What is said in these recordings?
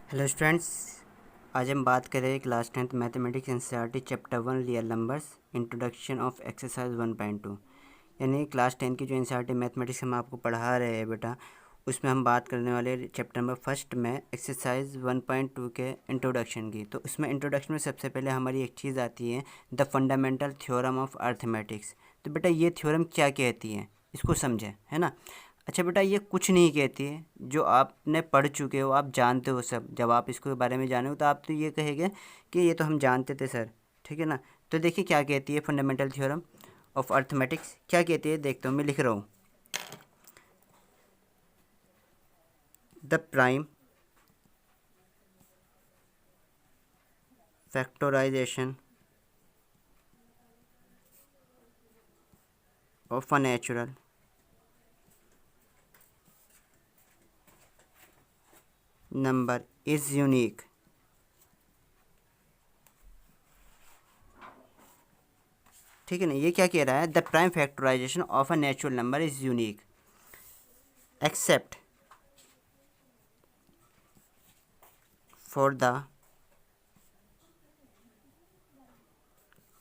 Hello students, आज हम बात करें class 10th mathematics NCERT chapter 1 real numbers introduction of exercise 1.2। यानी क्लास 10 की जो एनसीईआरटी मैथमेटिक्स हम आपको पढ़ा रहे हैं बेटा, उसमें हम बात करने वाले चैप्टर नंबर फर्स्ट में एक्सरसाइज 1.2 के इंट्रोडक्शन की। तो उसमें इंट्रोडक्शन में सबसे पहले हमारी एक चीज़ आती है, the fundamental theorem of arithmetics. तो बेटा ये थ्योरम क्या कहती है, इसको समझें, है ना। अच्छा बेटा, ये कुछ नहीं कहती है, जो आपने पढ़ चुके हो, आप जानते हो सब। जब आप इसके बारे में जाने हो तो आप तो ये कहेंगे कि ये तो हम जानते थे सर, ठीक है ना। तो देखिए क्या कहती है फंडामेंटल थ्योरम ऑफ अर्थमेटिक्स, क्या कहती है देखता हूँ, मैं लिख रहा हूँ। The prime factorization of a natural number is unique. ठीक है ना, ये क्या कह रहा है, the prime factorization of a natural number is unique except for the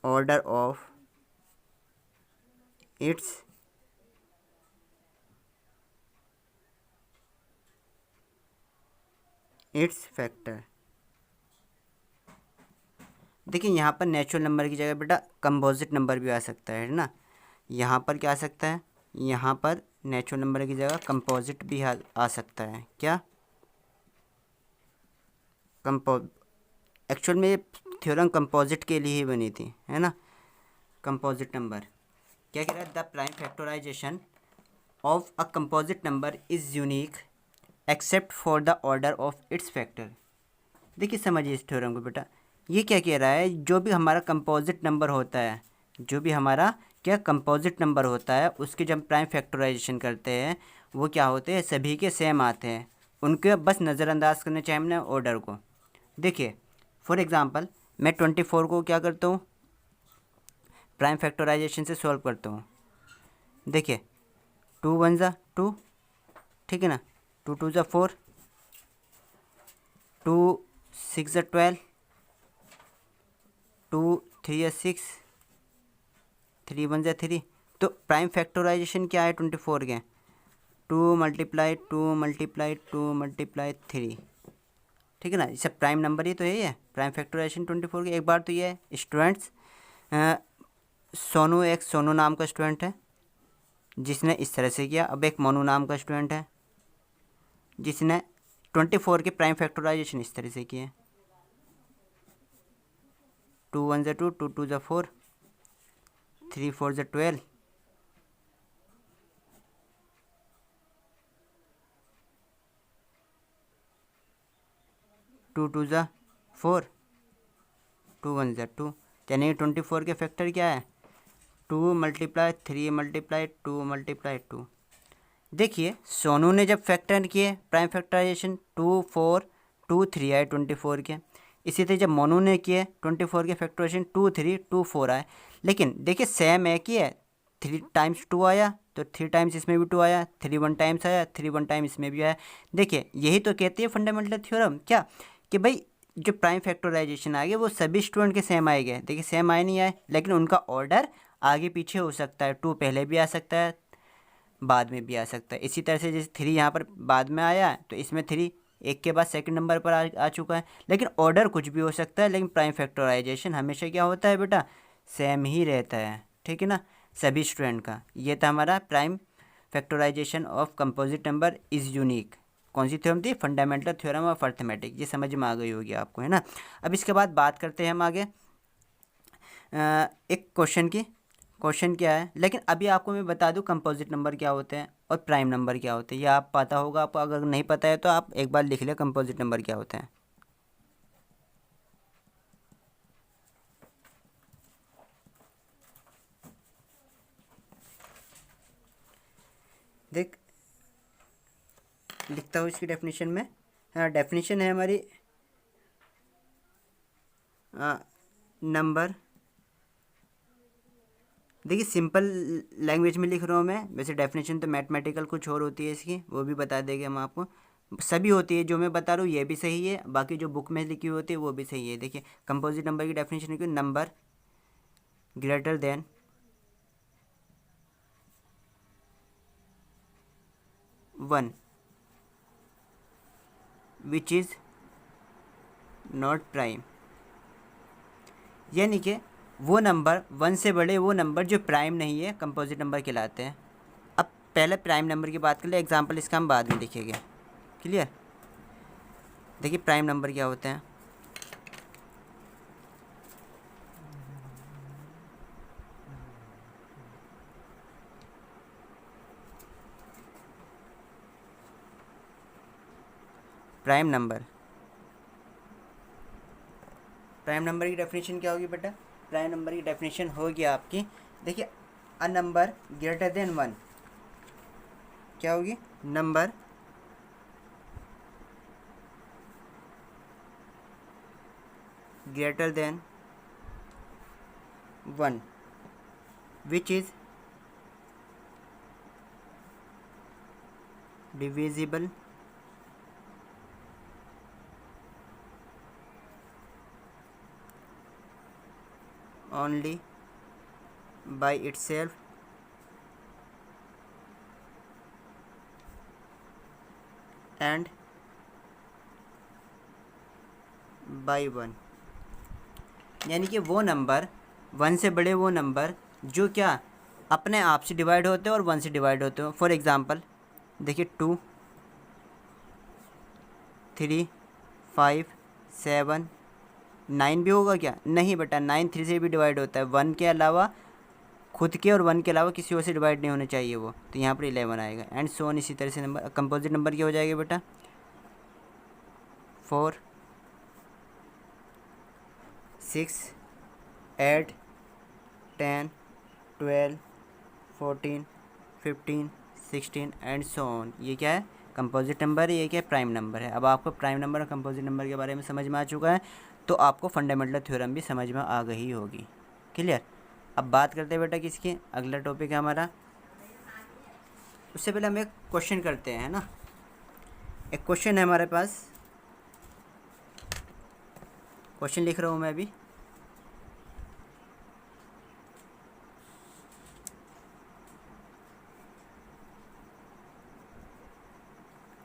order of its factor. देखिए यहाँ पर नेचुरल नंबर की जगह बेटा कंपोजिट नंबर भी आ सकता है ना। यहाँ पर क्या आ सकता है, यहाँ पर नेचुरल नंबर की जगह कंपोजिट भी आ सकता है। क्या एक्चुअल में ये थ्योरम कंपोजिट के लिए ही बनी थी, है ना। कंपोजिट नंबर क्या कह रहा है, the prime factorization of a composite number is unique except for the order of its factor. देखिए समझिए इस थ्योरम को बेटा, ये क्या कह रहा है, जो भी हमारा कंपोजिट नंबर होता है, जो भी हमारा क्या कंपोजिट नंबर होता है, उसके जब प्राइम फैक्टराइजेशन करते हैं वो क्या होते हैं, सभी के सेम आते हैं। उनके बस नज़रअंदाज करने चाहिए हमने ऑर्डर को। देखिए फॉर एग्ज़ाम्पल मैं 24 को क्या करता हूँ, प्राइम फैक्टराइजेशन से सॉल्व करता हूँ। देखिए 2 1 ज़ा 2, ठीक है ना, 2 2 ज़ा 4, 2 6 ज़ा 12, 2 3 ज़ा 6, 3 1 ज़ा 3। तो प्राइम फैक्टराइजेशन क्या है 24 के, 2 मल्टीप्लाई 2 मल्टीप्लाई 2 मल्टीप्लाई 3, ठीक है ना। ये सब प्राइम नंबर ही तो है, ये प्राइम फैक्टराइजेशन 24 के। एक बार तो ये है स्टूडेंट्स, सोनू, एक सोनू नाम का स्टूडेंट है जिसने इस तरह से किया। अब एक मोनू नाम का स्टूडेंट है जिसने 24 के प्राइम फैक्टराइजेशन इस तरह से किए। 2 1 ज़ा 2, 2 2 ज़ा 4, 3 4 ज़ा 12, 2 2 ज़ा 4, 2 1 ज़ा 2। यानी 24 के फैक्टर क्या है, 2 मल्टीप्लाई 3 मल्टीप्लाई 2 मल्टीप्लाई 2। देखिए सोनू ने जब फैक्टर किए प्राइम फैक्टराइजेशन 2 4 2 3 आए 24 के। इसी तरह जब मोनू ने किए 24 के फैक्टराइजेशन 2 3 2 4 आए। लेकिन देखिए सेम एक ही है, 3 टाइम्स 2 आया तो 3 टाइम्स इसमें भी 2 आया, 3 1 टाइम्स आया, 3 1 टाइम इसमें भी आया। देखिए यही तो कहती है फंडामेंटल थ्योरम, क्या कि भाई जो प्राइम फैक्टराइजेशन आ गए वो सभी स्टूडेंट के सेम आए गए। देखिए सेम आए नहीं आए, लेकिन उनका ऑर्डर आगे पीछे हो सकता है, 2 पहले भी आ सकता है, बाद में भी आ सकता है। इसी तरह से जैसे 3 यहाँ पर बाद में आया तो इसमें 3 एक के बाद सेकंड नंबर पर आ चुका है। लेकिन ऑर्डर कुछ भी हो सकता है, लेकिन प्राइम फैक्टराइजेशन हमेशा क्या होता है बेटा, सेम ही रहता है, ठीक है ना, सभी स्टूडेंट का। ये था हमारा prime factorization of composite number is unique. कौन सी थ्योरम थी, फंडामेंटल थ्योरम ऑफ अर्थमेटिक। ये समझ में आ गई होगी आपको, है ना। अब इसके बाद बात करते हैं हम आगे एक क्वेश्चन की। क्वेश्चन क्या है, लेकिन अभी आपको मैं बता दूं कंपोजिट नंबर क्या होते हैं और प्राइम नंबर क्या होते हैं। ये आप पता होगा आपको, अगर नहीं पता है तो आप एक बार लिख ले कंपोजिट नंबर क्या होते हैं। देख लिखता हूँ इसकी डेफिनेशन में। हाँ, डेफिनेशन है हमारी नंबर। देखिए सिंपल लैंग्वेज में लिख रहा हूँ मैं, वैसे डेफिनेशन तो मैथमेटिकल कुछ और होती है इसकी, वो भी बता देंगे हम आपको। सभी होती है, जो मैं बता रहा हूँ ये भी सही है, बाकी जो बुक में लिखी हुई होती है वो भी सही है। देखिए कंपोजिट नंबर की डेफिनेशन लिखी, number greater than 1 which is not prime, यानी कि वो नंबर 1 से बड़े वो नंबर जो प्राइम नहीं है कंपोजिट नंबर कहलाते हैं। अब पहले प्राइम नंबर की बात कर ले, एग्जांपल इसका हम बाद में देखेंगे। क्लियर? देखिए प्राइम नंबर क्या होते हैं। प्राइम नंबर की डेफिनेशन क्या होगी बेटा? प्राइम नंबर की डेफिनेशन होगी आपकी, देखिए अ नंबर ग्रेटर देन 1, क्या होगी? Number greater than 1 which is divisible only by itself and by 1, यानी कि वो नंबर 1 से बड़े वो नंबर जो क्या अपने आप से डिवाइड होते हैं और 1 से डिवाइड होते हो। फॉर एग्ज़ाम्पल देखिए 2, 3, 5, 7, 9 भी होगा क्या? नहीं बेटा, 9 3 से भी डिवाइड होता है, 1 के अलावा, खुद के और 1 के अलावा किसी और से डिवाइड नहीं होने चाहिए वो, तो यहाँ पर 11 आएगा एंड सो ऑन। इसी तरह से नंबर कंपोजिट नंबर क्या हो जाएगा बेटा? 4, 6, 8, 10, 12, 14, 15, 16 एंड सो ऑन। ये क्या है? कंपोजिट नंबर है। ये क्या है? प्राइम नंबर है। अब आपको प्राइम नंबर और कंपोजिट नंबर के बारे में समझ में आ चुका है, तो आपको फंडामेंटल थ्योरम भी समझ में आ गई होगी। क्लियर? अब बात करते हैं बेटा किसकी, अगला टॉपिक है हमारा। उससे पहले हम एक क्वेश्चन करते हैं, है ना। एक क्वेश्चन है हमारे पास, क्वेश्चन लिख रहा हूँ मैं अभी।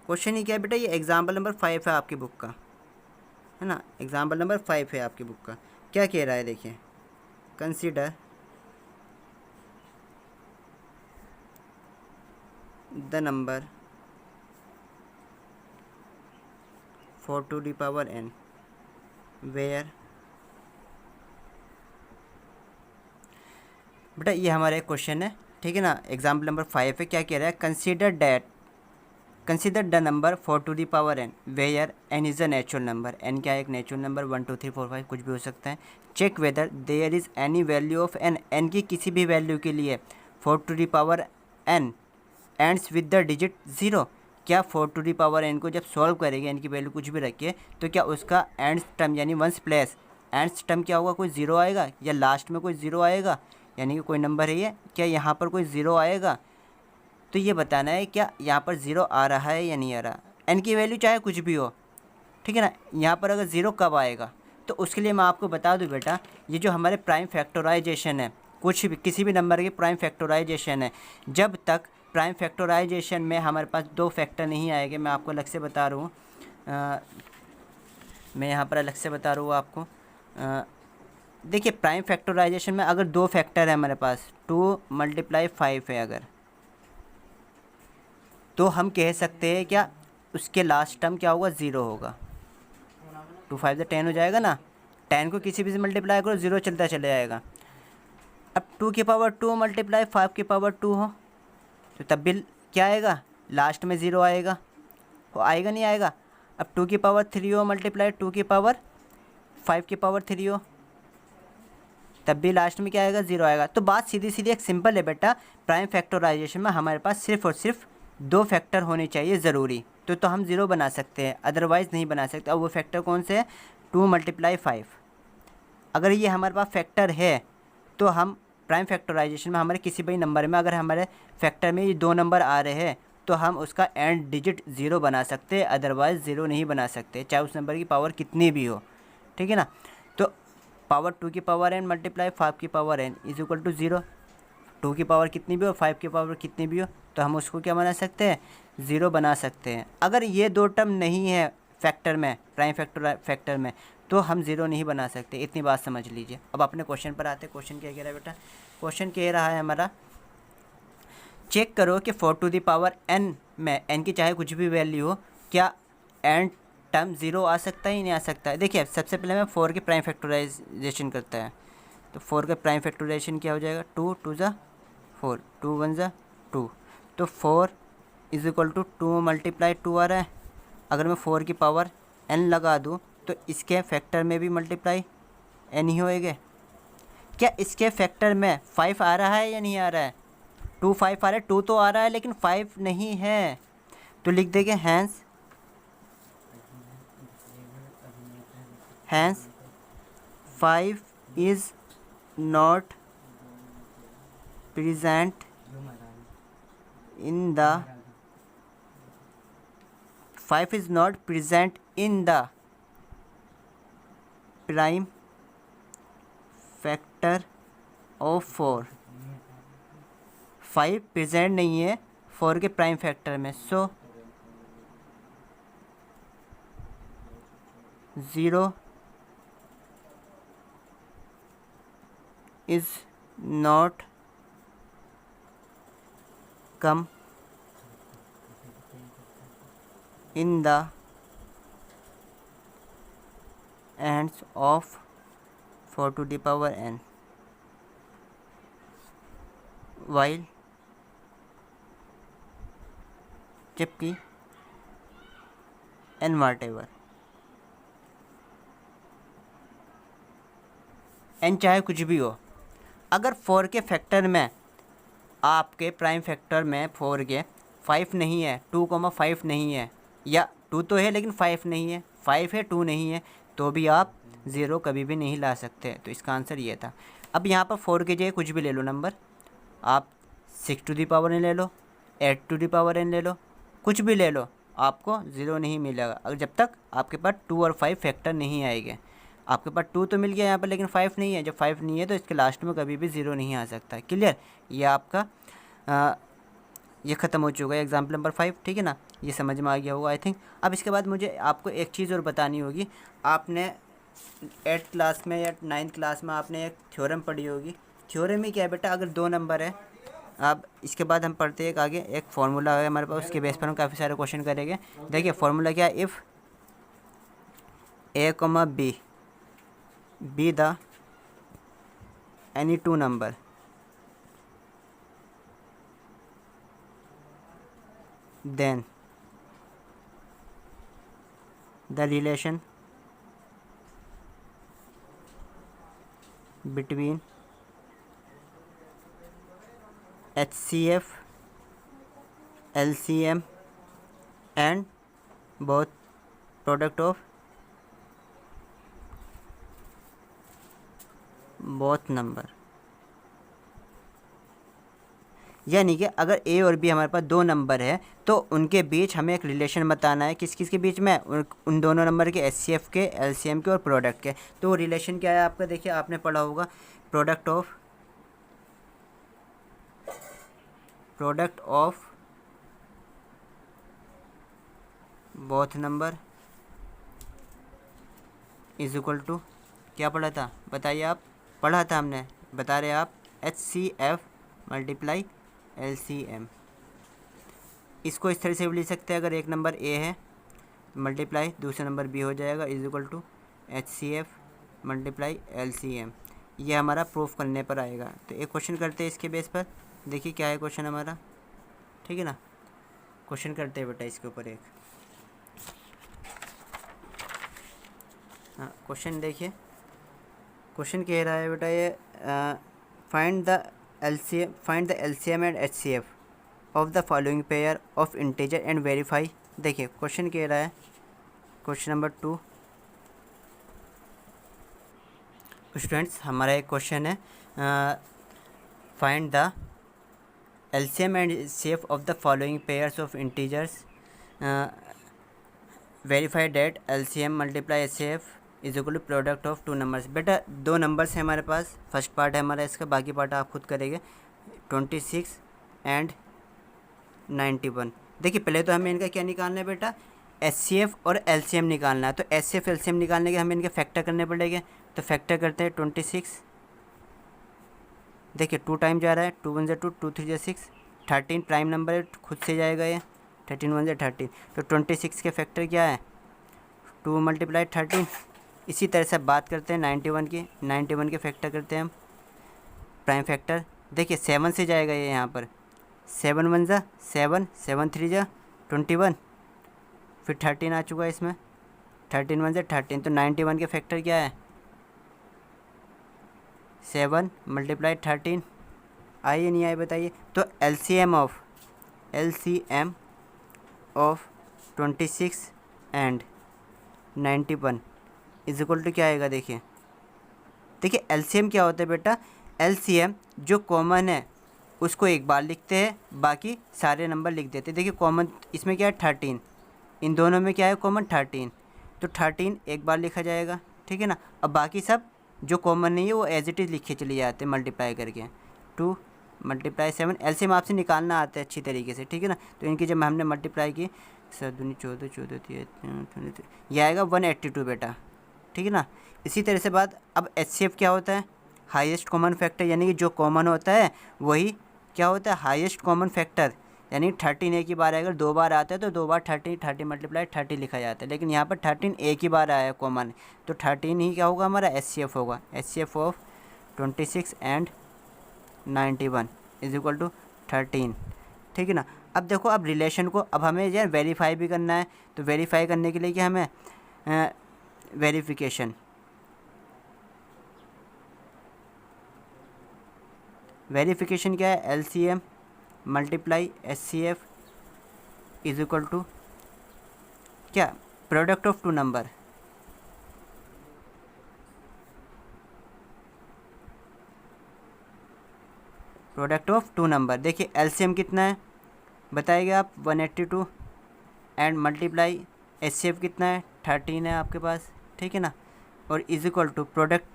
क्वेश्चन ही क्या है बेटा? ये एग्जाम्पल नंबर 5 है आपकी बुक का, है ना। एग्जाम्पल नंबर 5 है आपकी बुक का। क्या कह रहा है देखिए, consider the number 4 to the power n where, बेटा ये हमारा एक क्वेश्चन है, ठीक है ना। एग्जाम्पल नंबर 5 है। क्या कह रहा है? Consider the number 4 to the power n where n is a natural number. n क्या है? एक नेचुरल नंबर, 1 2 3 4 5 कुछ भी हो सकता है। Check whether there is any value of n, n की किसी भी वैल्यू के लिए 4 to the power n ends with the digit 0। क्या 4 to the power n को जब सॉल्व करेंगे, n की वैल्यू कुछ भी रखिए, तो क्या उसका एंड्स टर्म यानी वंस प्लेस एंड्स टर्म क्या होगा? कोई ज़ीरो आएगा या लास्ट में कोई ज़ीरो आएगा, यानी कि कोई नंबर है ये, क्या यहाँ पर कोई ज़ीरो आएगा? तो ये बताना है क्या यहाँ पर ज़ीरो आ रहा है या नहीं आ रहा। एन की वैल्यू चाहे कुछ भी हो, ठीक है ना। यहाँ पर अगर ज़ीरो कब आएगा, तो उसके लिए मैं आपको बता दूँ बेटा, ये जो हमारे प्राइम फैक्टराइजेशन है, कुछ भी किसी भी नंबर की प्राइम फैक्टराइजेशन है, जब तक प्राइम फैक्टराइजेशन में हमारे पास 2 फैक्टर नहीं आएंगे, मैं आपको अलग से बता रहा हूँ, मैं यहाँ पर अलग से बता रहा हूँ आपको। देखिए प्राइम फैक्टराइजेशन में अगर 2 फैक्टर है हमारे पास, 2 × 5 है अगर, तो हम कह सकते हैं क्या उसके लास्ट टर्म क्या होगा? 0 होगा। 2 5 से 10 हो जाएगा ना। 10 को किसी भी से मल्टीप्लाई करो, 0 चलता चले जाएगा। अब 2 की पावर 2 × 5 की पावर 2 हो, तो तब भी क्या आएगा? लास्ट में 0 आएगा। वो आएगा नहीं आएगा? अब 2 की पावर 3 हो मल्टीप्लाई 2 की पावर 5 की पावर 3 हो, तब भी लास्ट में क्या आएगा? 0 आएगा। तो बात सीधी सीधी एक सिंपल है बेटा, प्राइम फैक्टराइजेशन में हमारे पास सिर्फ और सिर्फ 2 फैक्टर होने चाहिए ज़रूरी, तो हम 0 बना सकते हैं, अदरवाइज़ नहीं बना सकते। अब वो फैक्टर कौन से है? 2 × 5। अगर ये हमारे पास फैक्टर है, तो हम प्राइम फैक्टराइजेशन में हमारे किसी भी नंबर में अगर हमारे फैक्टर में ये 2 नंबर आ रहे हैं तो हम उसका एंड डिजिट ज़ीरो बना सकते हैं, अदरवाइज़ ज़ीरो नहीं बना सकते, चाहे उस नंबर की पावर कितनी भी हो। ठीक है ना। तो पावर 2 की पावर n मल्टीप्लाई 5 की power n is equal to zero. 2 की पावर कितनी भी हो, 5 की पावर कितनी भी हो, तो हम उसको क्या बना सकते हैं, ज़ीरो बना सकते हैं। अगर ये दो टर्म नहीं है फैक्टर में, प्राइम फैक्टर में, तो हम ज़ीरो नहीं बना सकते। इतनी बात समझ लीजिए। अब अपने क्वेश्चन पर आते हैं। क्वेश्चन क्या कह रहा है बेटा? क्वेश्चन कह रहा है हमारा, चेक करो कि 4 टू द पावर n में n की चाहे कुछ भी वैल्यू हो, क्या एंड टर्म ज़ीरो आ सकता है या नहीं आ सकता है। देखिए सबसे पहले मैं 4 के प्राइम फैक्टराइजेशन करता है, तो 4 का प्राइम फैक्टराइजेशन क्या हो जाएगा, 2 2 ज़ा 4, 2 1 ज़ा 2, तो 4 इज इक्वल टू 2 मल्टीप्लाई 2 आ रहा है। अगर मैं 4 की पावर n लगा दूँ तो इसके फैक्टर में भी मल्टीप्लाई n ही होएगा। क्या इसके फैक्टर में 5 आ रहा है या नहीं आ रहा है? 2 5 आ रहा है, 2 तो आ रहा है लेकिन 5 नहीं है, तो लिख देंगे hence 5 is not present in the 5 is not present in the prime factor of 4। 5 present नहीं है 4 के प्राइम फैक्टर में, सो 0 is not come in the ends of 4 to the power n, while जबकि n whatever n चाहे कुछ भी हो, अगर 4 के फैक्टर में, आपके प्राइम फैक्टर में 4 के 5 नहीं है, 2,5 नहीं है, या 2 तो है लेकिन 5 नहीं है, 5 है 2 नहीं है, तो भी आप ज़ीरो कभी भी नहीं ला सकते। तो इसका आंसर ये था। अब यहाँ पर 4 के जगह कुछ भी ले लो नंबर, आप 6 टू दी पावर n ले लो, 8 टू दी पावर n ले लो, कुछ भी ले लो, आपको ज़ीरो नहीं मिलेगा अगर जब तक आपके पास 2 और 5 फैक्टर नहीं आएंगे। आपके पास 2 तो मिल गया यहाँ पर लेकिन 5 नहीं है, जब 5 नहीं है तो इसके लास्ट में कभी भी ज़ीरो नहीं आ सकता। क्लियर? ये आपका ये ख़त्म हो चुका है एग्जाम्पल नंबर 5। ठीक है ना, ये समझ में आ गया होगा आई थिंक। अब इसके बाद मुझे आपको एक चीज़ और बतानी होगी। आपने 8th क्लास में या 9th क्लास में आपने एक थ्योरम पढ़ी होगी। थ्योरम ही क्या है बेटा, अगर दो नंबर है, अब इसके बाद हम पढ़ते हैं आगे, एक फार्मूला है हमारे पास, उसके बेस पर हम काफ़ी सारे क्वेश्चन करेंगे। देखिए फार्मूला क्या है, if a, b the any two number, then the relation between HCF, LCM and both product of both number। यानी कि अगर ए और बी हमारे पास दो नंबर है तो उनके बीच हमें एक रिलेशन बताना है। किस किस के बीच में? उन दोनों नंबर के, एचसीएफ के, एलसीएम के और प्रोडक्ट के। तो वो रिलेशन क्या है आपका? देखिए आपने पढ़ा होगा product of both number is equal to, क्या पढ़ा था बताइए आप? पढ़ा था हमने, बता रहे आप, HCF मल्टीप्लाई LCM। इसको इस तरह से भी लिख सकते हैं, अगर एक नंबर ए है मल्टीप्लाई दूसरा नंबर बी हो जाएगा is equal to HCF multiply LCM। ये हमारा प्रूफ करने पर आएगा। तो एक क्वेश्चन करते हैं इसके बेस पर। देखिए क्या है क्वेश्चन हमारा, ठीक है ना। क्वेश्चन करते हैं बेटा इसके ऊपर एक। हाँ क्वेश्चन देखिए, क्वेश्चन कह रहा है बेटा ये find the LCM and HCF of the following pair of integer and verify. देखिए क्वेश्चन कह रहा है, क्वेश्चन नंबर 2 स्टूडेंट्स, हमारा एक क्वेश्चन है find the LCM and HCF of the following pairs of integers, verify that LCM multiply HCF is equal to product of two numbers. बेटा दो numbers हैं हमारे पास, फर्स्ट पार्ट है हमारा इसका, बाकी पार्ट आप खुद करेंगे। 26 एंड 91। देखिए पहले तो हमें इनका क्या निकालना है बेटा, HCF और LCM निकालना है। तो HCF LCM निकालने के हमें इनके फैक्टर करने पड़ेंगे। तो फैक्टर करते हैं 26, देखिए 2 टाइम जा रहा है, 2 1 2, 2 3 6, 13 प्राइम नंबर है, खुद से जाएगा ये, 13 1 13। तो 26 के फैक्टर क्या है, 2 मल्टीप्लाई 13। इसी तरह से बात करते हैं 91 की, 91 के फैक्टर करते हैं हम, प्राइम फैक्टर। देखिए 7 से जाएगा ये यहाँ पर, 7 1 7, 7 3 21, फिर 13 आ चुका है इसमें, 13 1 13। तो 91 के फैक्टर क्या है, 7 मल्टीप्लाई 13। आइए नहीं आए बताइए। तो LCM of 26 and 91 is equal to क्या आएगा। देखिए LCM क्या होता है बेटा, LCM जो कॉमन है उसको एक बार लिखते हैं, बाकी सारे नंबर लिख देते हैं। देखिए कॉमन इसमें क्या है 13, इन दोनों में क्या है कॉमन 13, तो 13 एक बार लिखा जाएगा, ठीक है ना। अब बाकी सब जो कॉमन नहीं है वो एज इट इज़ लिखे चले जाते हैं मल्टीप्लाई करके। 2 मल्टीप्लाई 7, LCM आपसे निकालना आता है अच्छी तरीके से, ठीक है ना। तो इनकी जब हमने मल्टीप्लाई की 7 दूनी 14, 14 13, ये आएगा 182 बेटा, ठीक है ना। इसी तरह से बात, अब HCF क्या होता है, हाईएस्ट कॉमन फैक्टर, यानी कि जो कॉमन होता है वही क्या होता है, हाईएस्ट कॉमन फैक्टर। यानी 13 एक ही बार आएगा, 2 बार आता है तो 2 बार 30 मल्टीप्लाई 30 लिखा जाता है, लेकिन यहाँ पर 13 एक ही बार आया कॉमन, तो 13 ही क्या होगा हमारा HCF होगा। HCF of 26 and 91 is equal to 13, ठीक है ना। अब देखो, अब रिलेशन को अब हमें जो है वेरीफाई भी करना है। तो वेरीफाई करने के लिए क्या हमें वेरिफिकेशन क्या है, LCM multiply HCF is equal to क्या, product of two number. Product of two number. देखिए LCM कितना है बताइए आप, 182 एंड मल्टीप्लाई HCF कितना है, 13 है आपके पास, ठीक है ना। और is equal to product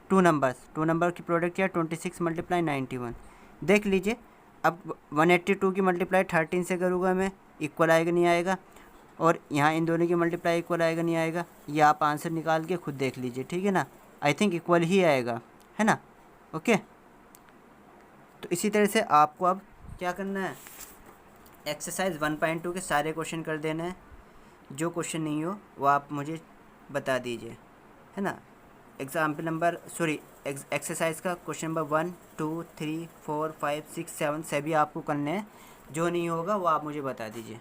two number की प्रोडक्ट क्या है, 26 मल्टीप्लाई 91। देख लीजिए अब 182 की मल्टीप्लाई 13 से करूँगा मैं, इक्वल आएगा नहीं आएगा, और यहाँ इन दोनों की मल्टीप्लाई इक्वल आएगा नहीं आएगा, ये आप आंसर निकाल के खुद देख लीजिए, ठीक है ना। आई थिंक इक्वल ही आएगा, है ना। ओके, तो इसी तरह से आपको अब क्या करना है, एक्सरसाइज 1.2 के सारे क्वेश्चन कर देना है। जो क्वेश्चन नहीं हो वो आप मुझे बता दीजिए, है ना। एक्सरसाइज का क्वेश्चन नंबर 1 2 3 4 5 6 7 सभी आपको करने हैं। जो नहीं होगा वो आप मुझे बता दीजिए।